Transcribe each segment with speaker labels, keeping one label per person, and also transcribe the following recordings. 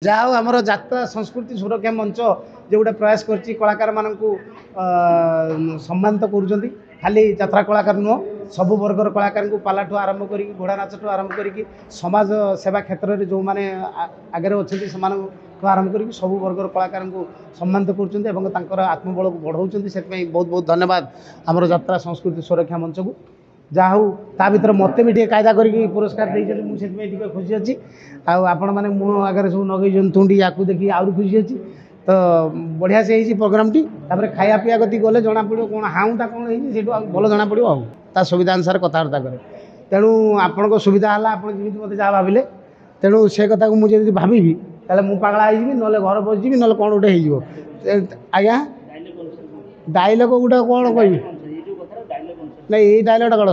Speaker 1: जहाँ हूँ आमर जात्रा संस्कृति सुरक्षा मंच जो गोटे प्रयास करछि कलाकार मानू सम्मानित कर खाली जात्रा कलाकार नुह सबु वर्गर कलाकार को पाला आरंभ कर घोड़ा नाच आरंभ कर समाज सेवा क्षेत्र में जो मैंने आगे अच्छा आरंभ कर सबु वर्गर कलाकार को सम्मानित कर आत्मबल को बढ़ाऊँ से बहुत बहुत धन्यवाद आमर जात्रा संस्कृति सुरक्षा मंच को जहाँ हूँ ता भर मत भी कायदा करके पुरस्कार देते मुझे खुशी अच्छी आपण मैंने मुँह आगे सब नगे तुंडी या देखिए आउरी खुशी अच्छी तो बढ़िया से प्रोग्राम टी खाया पीया गति गले जना पड़ो कौन हाउटा कौन है भल जना पड़ो आ सुविधा अनुसार कथबार्ता करे तेणु आपण को सुविधा है आपड़ी मत जहाँ भाविले तेणु से कथा को मुझे भावी तेल मुझे पागला हो ना घर बसजी ना कौन गोटे हो आज्ञा डायलॉग गोटे कौन कह नहीं ये डायलॉग कौन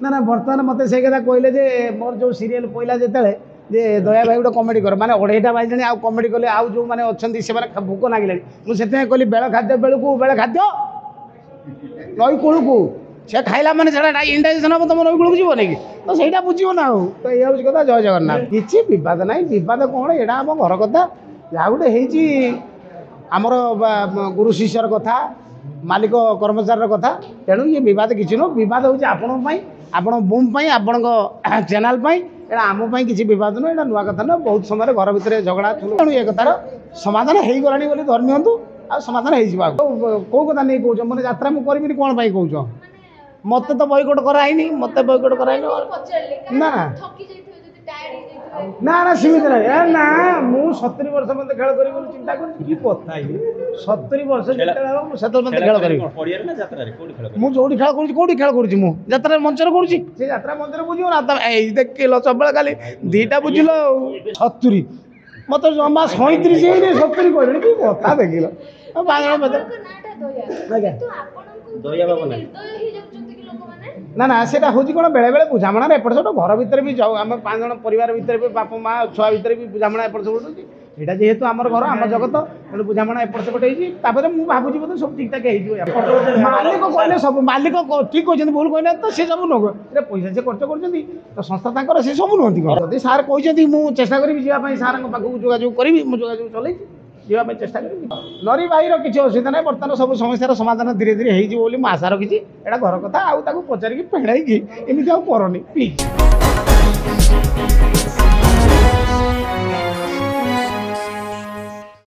Speaker 1: ना ना बर्तमान मत से कथा कहले जे मोर जो सीरियल पहला जिते जे दया भाई गोटे कमेडी कर माने 2:30 बाजे आउ कमेडी कले आउ जो माने अच्छी से भोक लगे मुझे कहली बेल खाद्य बेलू बेले खाद्य नई कूल को से खाइला माने सेटा इंडाइजेशन हम तुम नई कूल को जीव नहीं तो सहीटा बुझे ना तो ये हूँ कथा जय जगन्नाथ किसी बद ना बद कौन यहाँ आम घर कथा जहाँ गोटे होमर गुरु शिष्यर कथा मालिक कर्मचारी कथा तेणु ये बद किसी नुह बद हूँ आपण बूम आपण चैनल एटा आम किसी बद नुह यहाँ नुआ कथा न बहुत समय घर भितर झगड़ा तेणु ये कथार समाधान हो गलानी बोली धरी नियंतु आ समाधान हो कथा नहीं कौच मैंने यात्रा मुझे करी कौन कौच मत तो बयकट कराई मत बयकट कराई ना ना ना सीमित ना ना मु 70 वर्ष मत खेल करी चिंता कर कथा 70 वर्ष खेल करी जो खेल करूँ मंच यात्रा मंच बुझे ना देख सब खाली दीटा बुझल 70 मत जमा 37 70 कह कथा देख ना ना से हूँ कौन बेले बेले बुझाणा एपट सब घर भितर भी जाऊ आम 5 जन परिवार भितर भी बापा माँ छुआ भितर भी बुझाणा एपट सब यहाँ जेहेतु आम घर आम जगत तेणु बुझाणा एपट सेपट मुझे भावुँ बोधे सब ठीक ठाक हो मालिक कहले सब मालिक ठीक कहते भूल कहना तो सी सब नुह पैसा से खर्च कर संस्था सी सब नुहति सार कहते मुझे चेष्टा करी जावाई सार पाखक जोगाजोग करी जोगाजोग चल जावाई चेष्टा करी नरी भाई किसी असुविधा ना बर्तमान सब समस्या समाधान धीरे धीरे हो आशा रखी एटा घर कथा आउ पचारिकी पेड़ाई एमती करनी प्लीज।